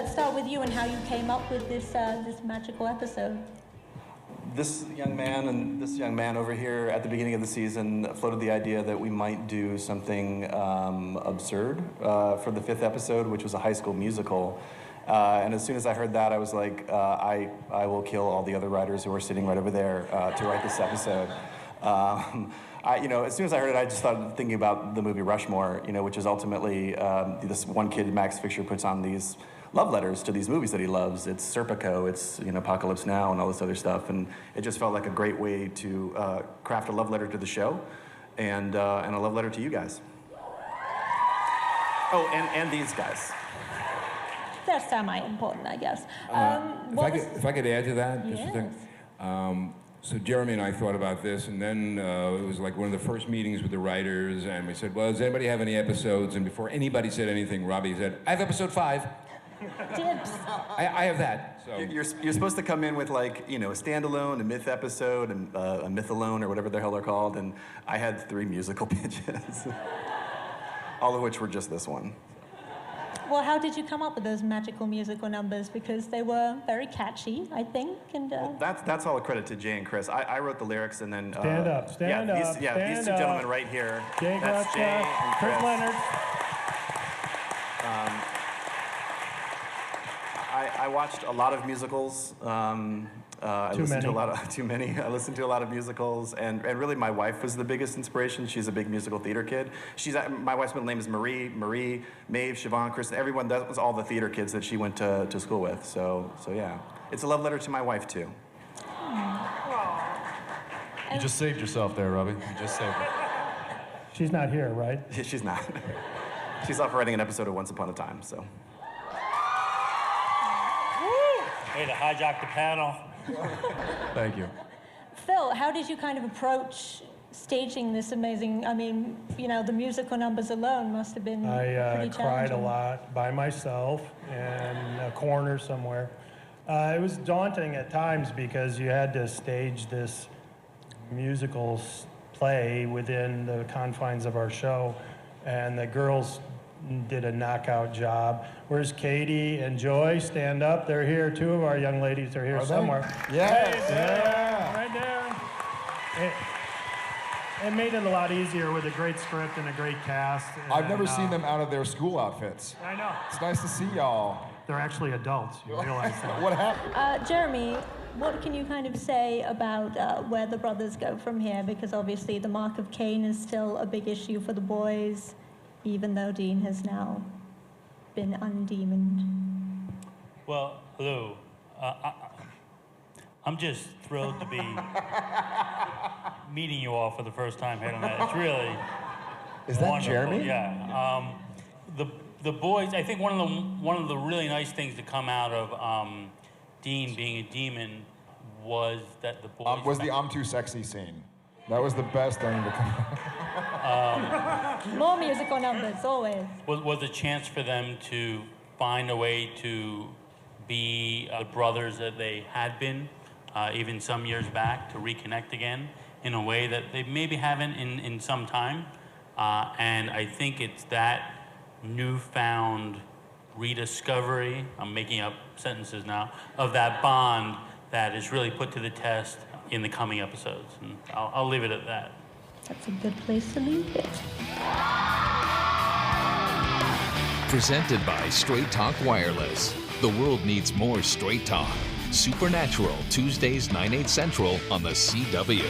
let's start with you and how you came up with this magical episode. This young man over here at the beginning of the season floated the idea that we might do something absurd for the 5th episode, which was a high school musical. And as soon as I heard that, I was like, I will kill all the other writers who are sitting right over there to write this episode. As soon as I heard it, I just started thinking about the movie Rushmore, which is ultimately this one kid, Max Fisher, puts on these love letters to these movies that he loves. It's Serpico, it's Apocalypse Now, and all this other stuff. And it just felt like a great way to craft a love letter to the show and a love letter to you guys. Oh, and these guys. They're semi-important, I guess. If I could add to that, yes. just a thing. So Jeremy and I thought about this, and then it was like one of the first meetings with the writers, and we said, well, does anybody have any episodes? And before anybody said anything, Robbie said, I have episode 5. Dibs. I have that. So You're supposed to come in with a standalone, a myth episode, and a myth-alone, or whatever the hell they're called, and I had 3 musical pitches, all of which were just this one. Well, how did you come up with those magical musical numbers? Because they were very catchy, I think. And Well, that's all a credit to Jay and Chris. I wrote the lyrics, and then Stand up. these Stand two up. gentlemen right here. Jay That's Gotcha, Jay and Chris Leonard. I watched a lot of musicals. I listened to too many. I listened to a lot of musicals, and really my wife was the biggest inspiration. She's a big musical theater kid. My wife's middle name is Marie, Maeve, Siobhan, Kristen, everyone. That was all the theater kids that she went to school with. So yeah, it's a love letter to my wife too. You just saved yourself there, Robbie. You just saved it. She's not here, right? She's not. She's off writing an episode of Once Upon a Time. So. Way to hijack the panel. Thank you. Phil, how did you kind of approach staging this amazing, the musical numbers alone must have been pretty I challenging. cried a lot by myself in a corner somewhere. It was daunting at times because you had to stage this musical play within the confines of our show, and the girls did a knockout job. Where's Katie and Joy? Stand up. They're here. 2 of our young ladies are here somewhere. Yes. Hey, there, right there. It made it a lot easier with a great script and a great cast. I've never seen them out of their school outfits. I know. It's nice to see y'all. They're actually adults. You realize that. What happened? Jeremy, what can you kind of say about where the brothers go from here? Because obviously the mark of Cain is still a big issue for the boys, even though Dean has now been undemoned. Well, Lou, I'm just thrilled to be meeting you all for the first time here tonight. It's really Is that wonderful. Jeremy? Yeah. The boys. I think one of the really nice things to come out of Dean being a demon was that the boys Was the I'm too sexy scene. That was the best thing to come. More musical numbers, always. was a chance for them to find a way to be the brothers that they had been, even some years back, to reconnect again in a way that they maybe haven't in some time. And I think it's that newfound rediscovery, I'm making up sentences now, of that bond that is really put to the test in the coming episodes. And I'll leave it at that. That's a good place to leave it. Presented by Straight Talk Wireless. The world needs more Straight Talk. Supernatural, Tuesdays 9/8 Central on the CW.